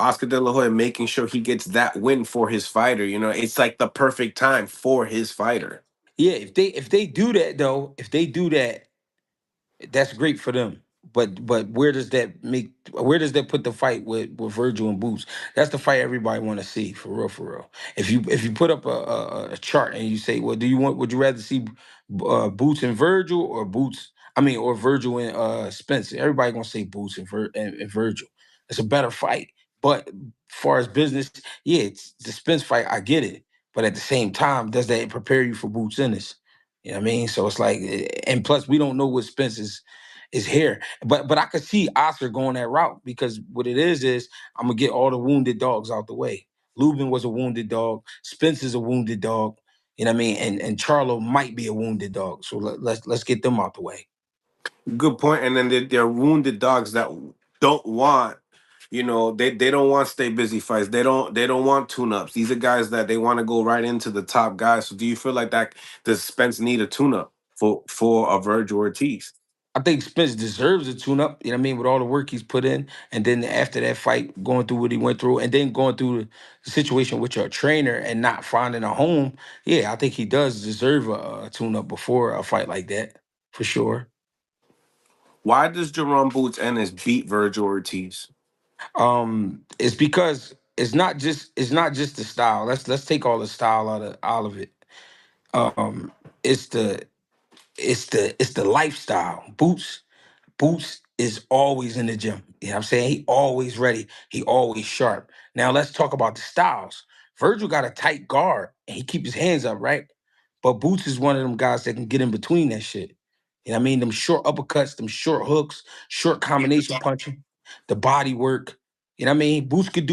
Oscar De La Hoya making sure he gets that win for his fighter. You know, it's like the perfect time for his fighter. Yeah, if they do that though, if they do that, that's great for them. But where does that put the fight with Virgil and Boots? That's the fight everybody want to see for real, for real. If you put up a chart and you say, well, would you rather see Boots and Virgil or Boots? I mean, or Virgil and Spencer? Everybody gonna say Boots and Virgil. It's a better fight. But as far as business, yeah, it's the Spence fight. I get it, but at the same time, does that prepare you for Boots Ennis? You know what I mean? So it's like, and plus we don't know what Spence is here. But I could see Oscar going that route because what it is I'm gonna get all the wounded dogs out the way. Lubin was a wounded dog. Spence is a wounded dog. You know what I mean? And Charlo might be a wounded dog. So let's get them out the way. Good point. And then they're wounded dogs that don't want, you know, they don't want stay busy fights. They don't want tune ups. These are guys that they want to go right into the top guys. So do you feel like that does Spence need a tune up for a Virgil Ortiz? I think Spence deserves a tune-up, you know what I mean, with all the work he's put in. And then after that fight, going through what he went through, and then going through the situation with your trainer and not finding a home, yeah, I think he does deserve a tune-up before a fight like that, for sure. Why does Jaron Boots Ennis beat Virgil Ortiz? It's because it's not just the style. Let's take all the style out of it. Um, it's the lifestyle. Boots is always in the gym. You know what I'm saying? He always ready. He always sharp. Now let's talk about the styles. Virgil got a tight guard and he keep his hands up, right? But Boots is one of them guys that can get in between that shit. You know what I mean? Them short uppercuts, them short hooks, short combination punching, the body work. You know what I mean? Boots could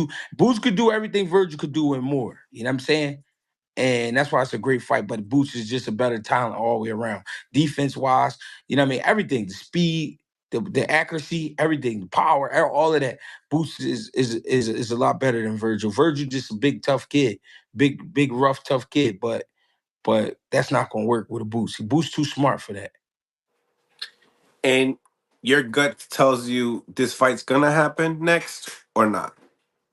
do everything Virgil could do and more. You know what I'm saying? And that's why it's a great fight. But Boots is just a better talent all the way around. Defense wise, you know what I mean? Everything, the speed, the accuracy, everything, the power, all of that. Boots is a lot better than Virgil. Virgil just a big tough kid, big rough tough kid. But that's not gonna work with a Boots. Boots too smart for that. And your gut tells you this fight's gonna happen next or not.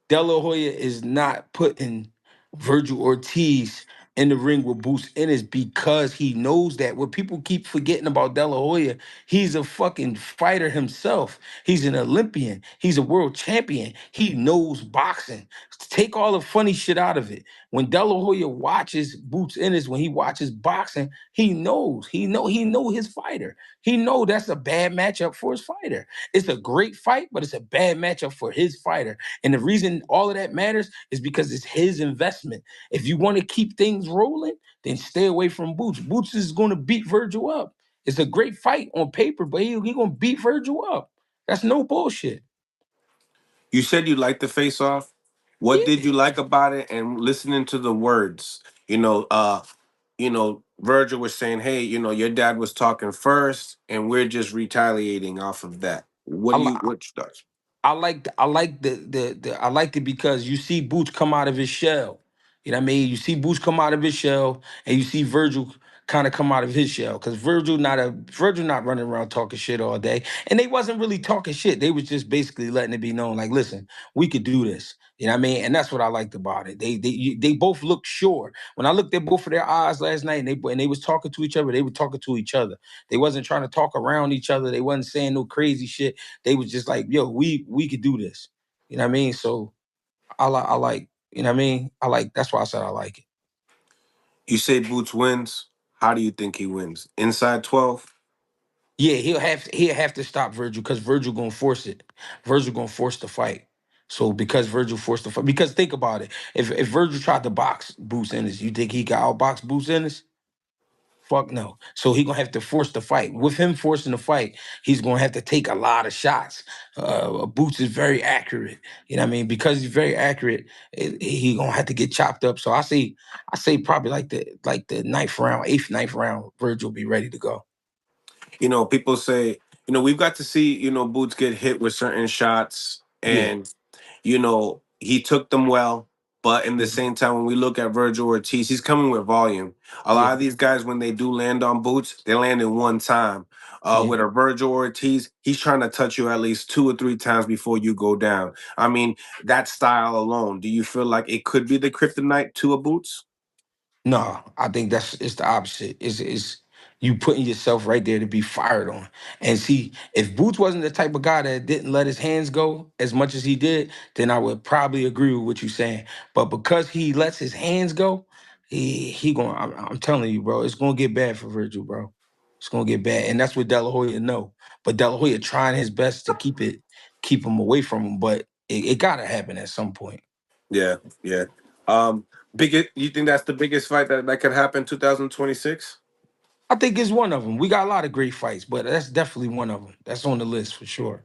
De La Hoya is not putting Virgil Ortiz in the ring with Boots Ennis because he knows that. What people keep forgetting about De La Hoya, he's a fucking fighter himself. He's an Olympian. He's a world champion. He knows boxing. Take all the funny shit out of it. When De La Hoya watches Boots Ennis, when he watches boxing, he knows. He know his fighter. He know that's a bad matchup for his fighter. It's a great fight, but it's a bad matchup for his fighter. And the reason all of that matters is because it's his investment. If you want to keep things rolling, then stay away from Boots. Boots is going to beat Virgil up. It's a great fight on paper, but he going to beat Virgil up. That's no bullshit. You said you liked the face off. What did Yeah. you like about it? And listening to the words, Virgil was saying, "Hey, your dad was talking first, and we're just retaliating off of that." What I, do you? li- What starts? I liked it because you see Boots come out of his shell. You know what I mean? You see Boots come out of his shell, and you see Virgil kind of come out of his shell. Because Virgil not running around talking shit all day. And they wasn't really talking shit. They was just basically letting it be known, like, listen, we could do this. You know what I mean? And that's what I liked about it. They both looked sure. When I looked at both of their eyes last night and they was talking to each other, they were talking to each other. They wasn't trying to talk around each other. They wasn't saying no crazy shit. They was just like, yo, we could do this. You know what I mean? So I like, you know what I mean? That's why I said I like it. You say Boots wins. How do you think he wins? Inside 12. Yeah, he'll have to stop Virgil because Virgil gonna force it. Virgil gonna force the fight. So because Virgil forced the fight, because think about it. If Virgil tried to box Bruce Ennis, you think he could outbox Bruce Ennis? Fuck no. So he gonna have to force the fight. With him forcing the fight, he's gonna have to take a lot of shots. Boots is very accurate. You know what I mean? Because he's very accurate, he gonna have to get chopped up. So I say probably like the ninth round, eighth, ninth round, Virgil will be ready to go. People say, we've got to see, Boots get hit with certain shots, Yeah. and he took them well. But in the Mhm. same time, when we look at Virgil Ortiz, he's coming with volume. A Yeah, lot of these guys, when they do land on boots, they land in one time. yeah. With a Virgil Ortiz, he's trying to touch you at least 2 or 3 times before you go down. I mean, that style alone, do you feel like it could be the kryptonite to a boots? No, I think that's it's the opposite. It's you putting yourself right there to be fired on. And see, if Boots wasn't the type of guy that didn't let his hands go as much as he did, then I would probably agree with what you're saying. But because he lets his hands go, he going. I'm telling you, bro, it's gonna get bad for Virgil, bro. It's gonna get bad, and that's what De La Hoya know. But De La Hoya trying his best to keep him away from him. But it gotta happen at some point. Yeah, yeah. Biggest, you think that's the biggest fight that could happen 2026? I think it's one of them. We got a lot of great fights, but that's definitely one of them. That's on the list for sure.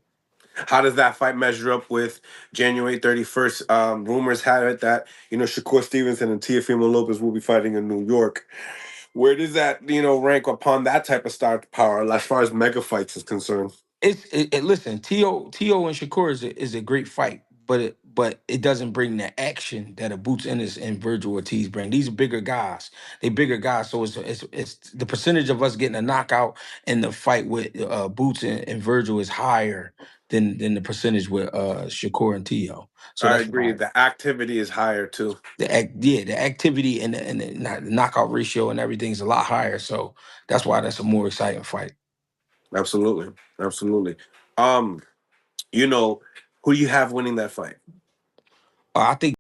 How does that fight measure up with January 31st? Rumors have it that, Shakur Stevenson and Teofimo Lopez will be fighting in New York. Where does that, rank upon that type of star power as far as mega fights is concerned? Listen, To and Shakur is a great fight, but it doesn't bring the action that a Boots Ennis and Virgil Ortiz bring. These are bigger guys. They bigger guys, so it's the percentage of us getting a knockout in the fight with Boots and Virgil is higher than the percentage with Shakur and Tio. So I that's agree. why The activity is higher too. the activity and the knockout ratio and everything's a lot higher. So that's why that's a more exciting fight. Absolutely. Absolutely. Um, you know, who do you have winning that fight? I think.